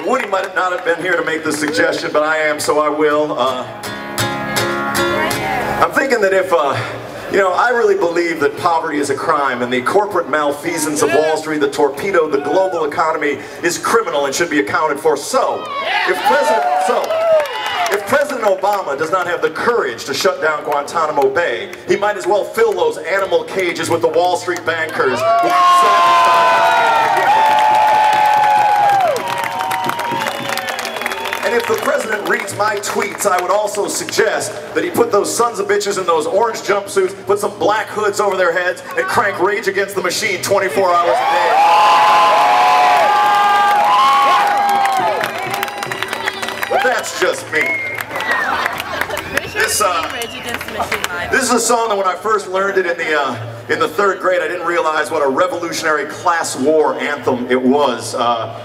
Woody might not have been here to make the suggestion, but I am, so I will. I'm thinking that if, you know, I really believe that poverty is a crime and the corporate malfeasance of Wall Street that torpedoed the global economy is criminal and should be accounted for. So, if President Obama does not have the courage to shut down Guantanamo Bay, he might as well fill those animal cages with the Wall Street bankers. And if the president reads my tweets, I would also suggest that he put those sons of bitches in those orange jumpsuits, put some black hoods over their heads, and crank Rage Against the Machine 24 hours a day. But that's just me. This is a song that when I first learned it in the third grade, I didn't realize what a revolutionary class war anthem it was,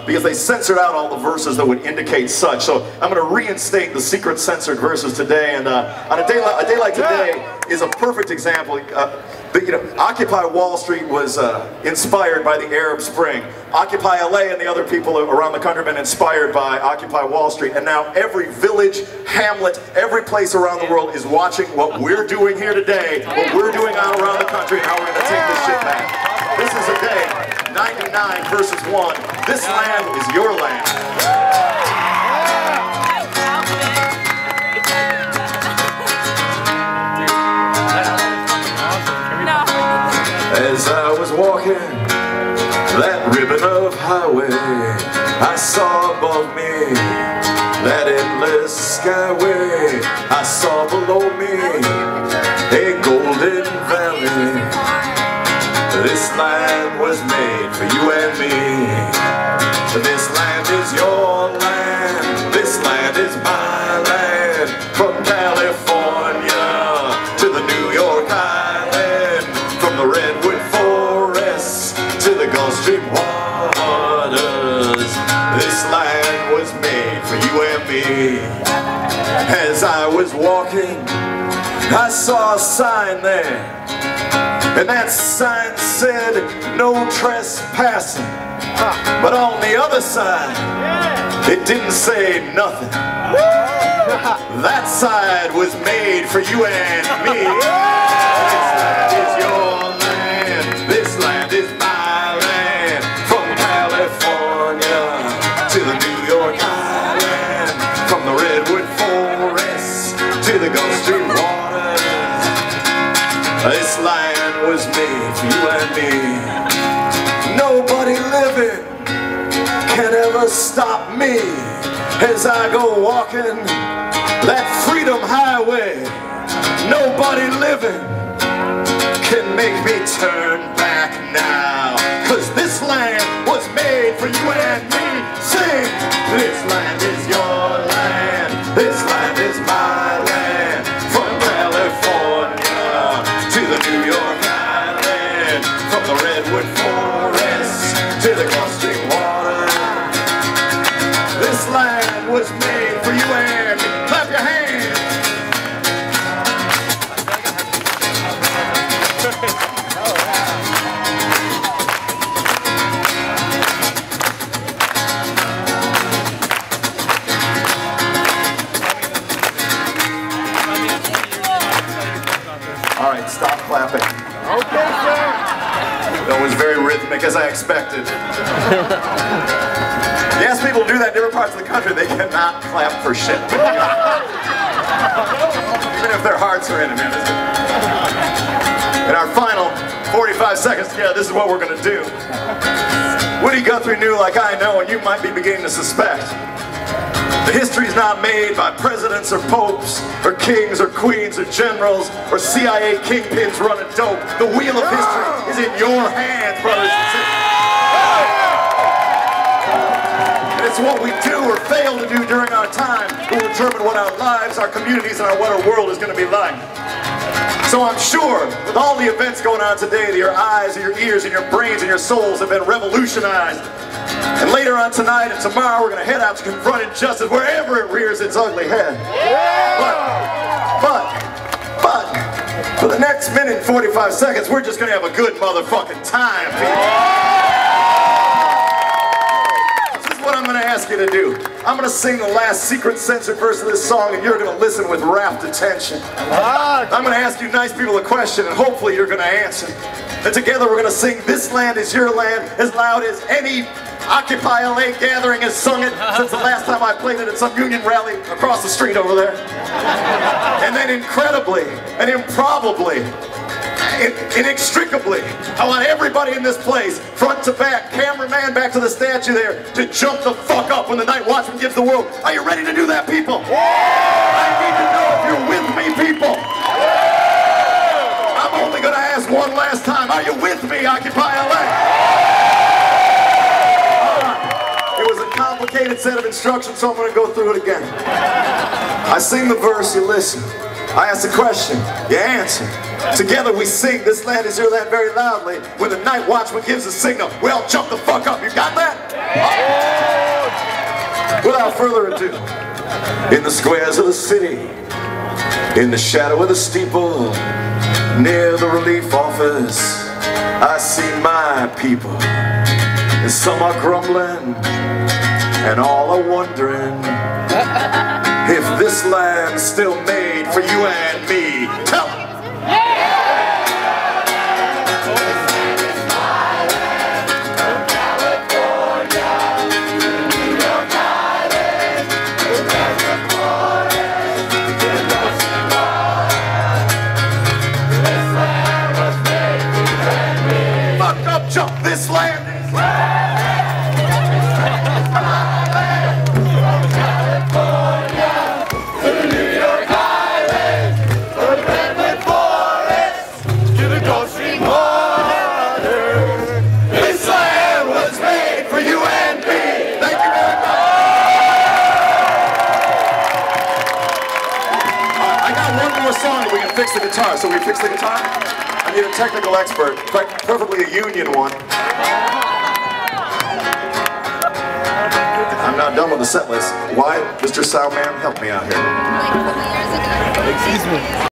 because they censored out all the verses that would indicate such. So I'm going to reinstate the secret censored verses today, and on a day like today is a perfect example. You know, Occupy Wall Street was inspired by the Arab Spring. Occupy LA and the other people around the country have been inspired by Occupy Wall Street. And now every village, hamlet, every place around the world is watching what we're doing here today, what we're doing out around the country, and how we're going to take this shit back. This is a day, 99 versus 1. This land is your land. As I was walking that ribbon of highway, I saw above me that endless skyway. I saw below me a golden valley. This land was made for you and me. This land is your land. This land is my land. From California to the New York Island, from the redwood forests to the Gulf Stream waters. This land was made for you and me. As I was walking, I saw a sign there, and that sign said no trespassing. But on the other side, it didn't say nothing. That side was made for you and me. This land is your land. This land is my land. From California to the New York Island, from the redwood forests to the Gulf Stream waters. This land was made for you and me. Nobody living can ever stop me as I go walking that freedom highway. Nobody living can make me turn back now, 'cause this land was made for you and me. Sing! This land is your land. This land is my land. From California to the New York Island, from the redwood forest to the Gulf Stream water. This land was made for you and me. Clap your hands. All right, stop clapping. Okay, sir. That was very rhythmic, as I expected. You ask people to do that in different parts of the country, they cannot clap for shit. Even if their hearts are in it, man. In our final 45 seconds together, this is what we're going to do. Woody Guthrie knew, like I know, and you might be beginning to suspect, the history is not made by presidents or popes or kings or queens or generals or CIA kingpins running dope. The wheel of history is in your hands, brothers and sisters. And it's what we do or fail to do during our time that will determine what our lives, our communities, and what our world is going to be like. So I'm sure with all the events going on today that your eyes and your ears and your brains and your souls have been revolutionized. And later on tonight and tomorrow we're going to head out to confront injustice wherever it rears its ugly head. But for the next minute and 45 seconds we're just going to have a good motherfucking time, people. This is what I'm going to ask ask you to do. I'm going to sing the last secret censored verse of this song, and you're going to listen with rapt attention. I'm going to ask you nice people a question, and hopefully you're going to answer. And together we're going to sing This Land Is Your Land as loud as any Occupy LA gathering has sung it since the last time I played it at some union rally across the street over there. And then incredibly and improbably, inextricably, I want everybody in this place, front to back, cameraman back to the statue there, to jump the fuck up when the night watchman gives the word. Are you ready to do that, people? I need to know if you're with me, people. I'm only going to ask one last time. Are you with me, Occupy LA? It was a complicated set of instructions, so I'm going to go through it again. I sing the verse, you listen. I ask the question, you answer. Together we sing This Land Is Your Land very loudly. When the night watchman gives a signal, we all jump the fuck up. You got that? Without further ado, in the squares of the city, in the shadow of the steeple, near the relief office, I see my people. And some are grumbling, and all are wondering if this land's still made for you and me. Tell them! Fuck up, jump, this land is song we can fix the guitar. So we fix the guitar? I need a technical expert, preferably a union one. I'm not done with the set list. Why? Mr. Soundman, help me out here. Excuse me.